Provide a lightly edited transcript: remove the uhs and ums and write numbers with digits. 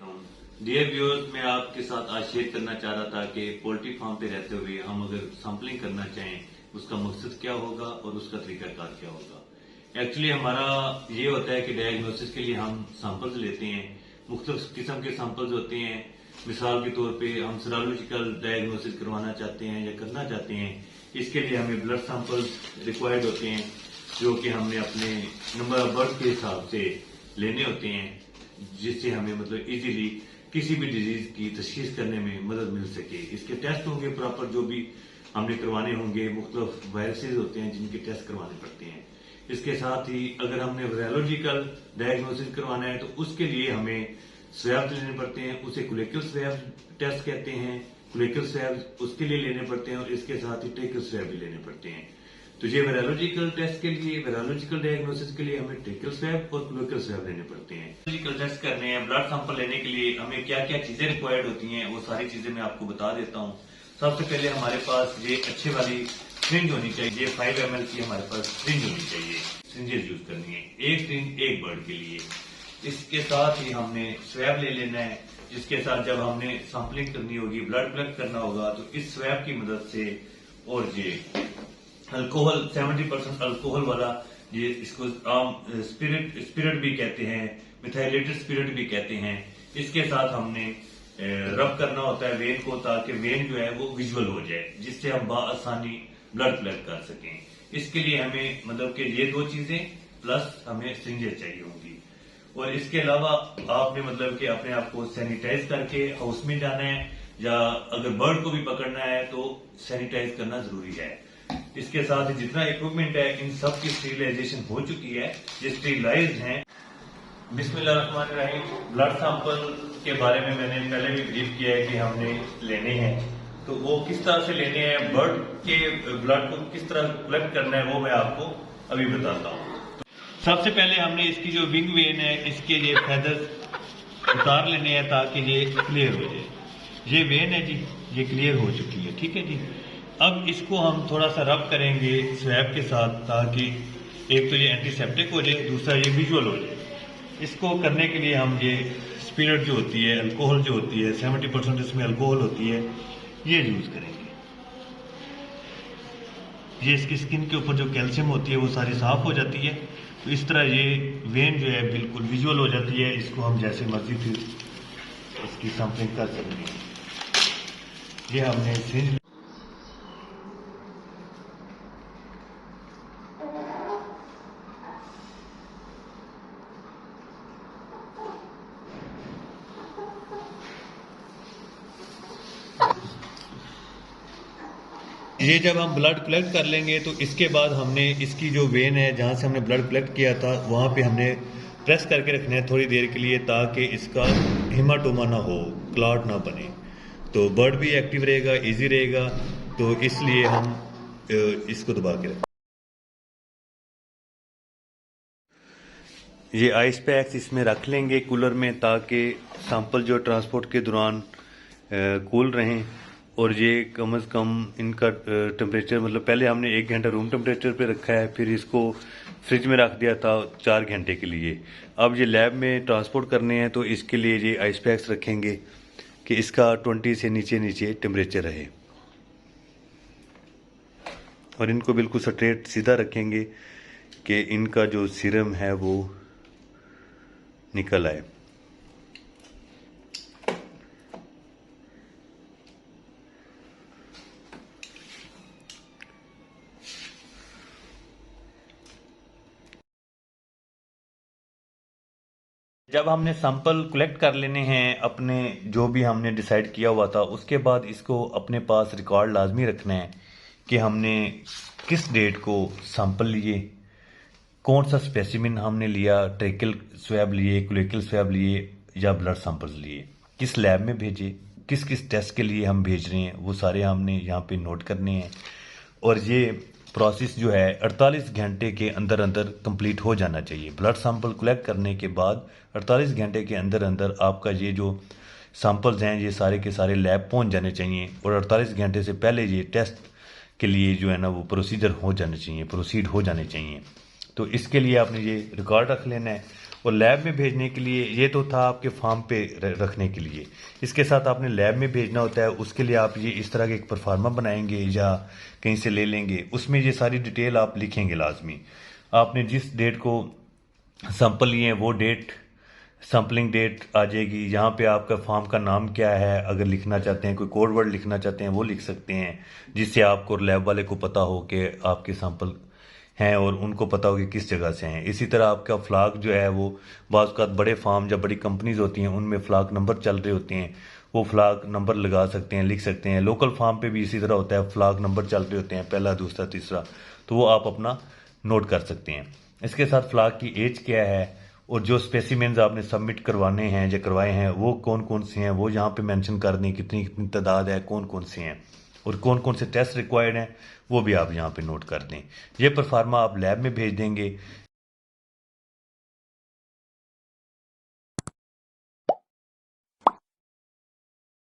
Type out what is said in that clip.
Dear viewers, मैं आपके साथ आज शेयर करना चाह रहा था कि पोल्ट्री फार्म पे रहते हुए हम अगर सैंपलिंग करना चाहें उसका मकसद क्या होगा और उसका तरीकाकार क्या होगा। एक्चुअली हमारा ये होता है कि डायग्नोसिस के लिए हम सैंपल्स लेते हैं। मुख्तलिफ किस्म के सैंपल्स होते हैं। मिसाल के तौर पे हम सीरोलॉजिकल डायग्नोसिस करवाना चाहते हैं या करना चाहते हैं, इसके लिए हमें ब्लड सैंपल्स रिक्वायर्ड होते हैं जो कि हमने अपने नंबर ऑफ बर्थ के हिसाब से लेने होते हैं, जिससे हमें मतलब इजीली किसी भी डिजीज की तशखीस करने में मदद मिल सके। इसके टेस्ट होंगे प्रॉपर, जो भी हमने करवाने होंगे। मुख्तलिफ वायरसेज होते हैं जिनके टेस्ट करवाने पड़ते हैं। इसके साथ ही अगर हमने वायरोलॉजिकल डायग्नोसिस करवाना है तो उसके लिए हमें स्वैब लेने पड़ते हैं। उसे कोलेक्टिव स्वैब टेस्ट कहते हैं। कोलेक्टिव स्वैब उसके लिए लेने पड़ते हैं और इसके साथ ही ट्रेकियल स्वैब भी लेने पड़ते हैं। तो ये वायरोलॉजिकल टेस्ट के लिए, वायरोलॉजिकल डायग्नोसिस के लिए हमें ट्रेकियल स्वैब और कोलेक्टिव स्वैब लेने पड़ते हैं। वायरोलॉजिकल टेस्ट करने हैं, ब्लड सैंपल लेने के लिए हमें क्या क्या चीजें रिक्वायर्ड होती हैं, वो सारी चीजें मैं आपको बता देता हूँ। सबसे पहले हमारे पास ये अच्छे वाली सिरिंज होनी चाहिए। 5 ml की हमारे पास सिरिंज होनी चाहिए। सिरिंजेस यूज करनी है, एक सिरिंज एक बर्ड के लिए। इसके साथ ही हमने स्वैब ले लेना है, जिसके साथ जब हमने सैंपलिंग करनी होगी, ब्लड कलेक्ट करना होगा, तो इस स्वैब की मदद से और ये अल्कोहल 70% अल्कोहल वाला, ये इसको आम स्पिरिट भी कहते हैं, मिथाइलेटेड स्पिरिट भी कहते हैं। इसके साथ हमने रब करना होता है वेन को, ताकि वेन जो है वो विजुअल हो जाए, जिससे हम बाआसानी ब्लड कलेक्ट कर सकें। इसके लिए हमें मतलब कि ये दो चीजें प्लस हमें सिरिंजेस चाहिए होंगी। और इसके अलावा आपने मतलब कि अपने आप को सैनिटाइज करके हाउस में जाना है, या अगर बर्ड को भी पकड़ना है तो सैनिटाइज करना जरूरी है। इसके साथ ही जितना इक्विपमेंट है इन सब की स्टेरिलाइजेशन हो चुकी है, ये स्टेरिलाइज्ड हैं। बिस्मिल्लाहिर्रहमानिर्रहीम। ब्लड सैंपल के बारे में मैंने पहले भी ब्रीफ किया है कि हमने लेने हैं, तो वो किस तरह से लेने हैं, बर्ड के ब्लड को किस तरह कलेक्ट करना है, वो मैं आपको अभी बताता हूँ। सबसे पहले हमने इसकी जो विंग वेन है, इसके ये फेदर्स उतार लेने हैं ताकि ये क्लियर हो जाए। ये वेन है जी, ये क्लियर हो चुकी है, ठीक है जी। अब इसको हम थोड़ा सा रब करेंगे स्वैब के साथ, ताकि एक तो ये एंटीसेप्टिक हो जाए, दूसरा ये विजुअल हो जाए। इसको करने के लिए हम ये स्पिरिट जो होती है, अल्कोहल जो होती है, 70% इसमें अल्कोहल होती है, ये यूज करेंगे। ये इसकी स्किन के ऊपर जो कैल्शियम होती है वो सारी साफ हो जाती है। तो इस तरह ये वेन जो है बिल्कुल विजुअल हो जाती है। इसको हम जैसे मर्जी फिर इसकी सैंपलिंग कर सकते हैं। ये हमने सिरिंज ये जब हम ब्लड कलेक्ट कर लेंगे तो इसके बाद हमने इसकी जो वेन है जहाँ से हमने ब्लड कलेक्ट किया था वहाँ पे हमने प्रेस करके रखना है थोड़ी देर के लिए, ताकि इसका हिमाटोमा ना हो, क्लॉट ना बने। तो ब्लड भी एक्टिव रहेगा, इजी रहेगा। तो इसलिए हम इसको दबा के रखें। ये आइस पैक्स इसमें रख लेंगे कूलर में, ताकि सैंपल जो ट्रांसपोर्ट के दौरान कूल रहें। और ये कम से कम इनका टेम्परेचर मतलब पहले हमने 1 घंटा रूम टेम्परेचर पे रखा है, फिर इसको फ्रिज में रख दिया था 4 घंटे के लिए। अब ये लैब में ट्रांसपोर्ट करने हैं तो इसके लिए ये आइस पैक्स रखेंगे कि इसका 20 से नीचे नीचे टेम्परेचर रहे। और इनको बिल्कुल स्ट्रेट सीधा रखेंगे कि इनका जो सीरम है वो निकल आए। जब हमने सैंपल कलेक्ट कर लेने हैं अपने, जो भी हमने डिसाइड किया हुआ था, उसके बाद इसको अपने पास रिकॉर्ड लाजमी रखना है कि हमने किस डेट को सैंपल लिए, कौन सा स्पेसिमिन हमने लिया, ट्रेकियल स्वैब लिए, कोलेक्टियल स्वैब लिए या ब्लड सैंपल्स लिए, किस लैब में भेजे, किस किस टेस्ट के लिए हम भेज रहे हैं, वो सारे हमने यहाँ पे नोट करने हैं। और ये प्रोसेस जो है 48 घंटे के अंदर अंदर कंप्लीट हो जाना चाहिए। ब्लड सैंपल कलेक्ट करने के बाद 48 घंटे के अंदर अंदर आपका ये जो सैंपल्स हैं ये सारे के सारे लैब पहुंच जाने चाहिए। और 48 घंटे से पहले ये टेस्ट के लिए जो है ना वो प्रोसीड हो जाने चाहिए। तो इसके लिए आपने ये रिकॉर्ड रख लेना है। और लैब में भेजने के लिए ये तो था आपके फार्म पे रखने के लिए। इसके साथ आपने लैब में भेजना होता है, उसके लिए आप ये इस तरह के एक परफार्मा बनाएंगे या कहीं से ले लेंगे, उसमें ये सारी डिटेल आप लिखेंगे लाजमी। आपने जिस डेट को सैंपल लिए हैं वो डेट, सैम्पलिंग डेट आ जाएगी। यहाँ पे आपका फार्म का नाम क्या है, अगर लिखना चाहते हैं, कोई कोड वर्ड लिखना चाहते हैं वो लिख सकते हैं, जिससे आपको लैब वाले को पता हो कि आपके सैंपल हैं और उनको पता हो कि किस जगह से हैं। इसी तरह आपका फ्लाग जो है वो बाज़ औक़ात बड़े फार्म या बड़ी कंपनीज होती हैं उनमें फ्लाग नंबर चल रहे होते हैं, वो फ्लाग नंबर लगा सकते हैं, लिख सकते हैं। लोकल फार्म पे भी इसी तरह होता है, फ्लाग नंबर चल रहे होते हैं, पहला, दूसरा, तीसरा, तो वो आप अपना नोट कर सकते हैं। इसके साथ फ्लाग की एज क्या है और जो स्पेसिमेंस आपने सबमिट करवाने हैं या करवाए हैं वो कौन कौन से हैं वो यहाँ पे मेंशन कर दें, कितनी कितनी तादाद है, कौन कौन से हैं और कौन कौन से टेस्ट रिक्वायर्ड हैं वो भी आप यहाँ पे नोट कर दें। ये परफार्मा आप लैब में भेज देंगे।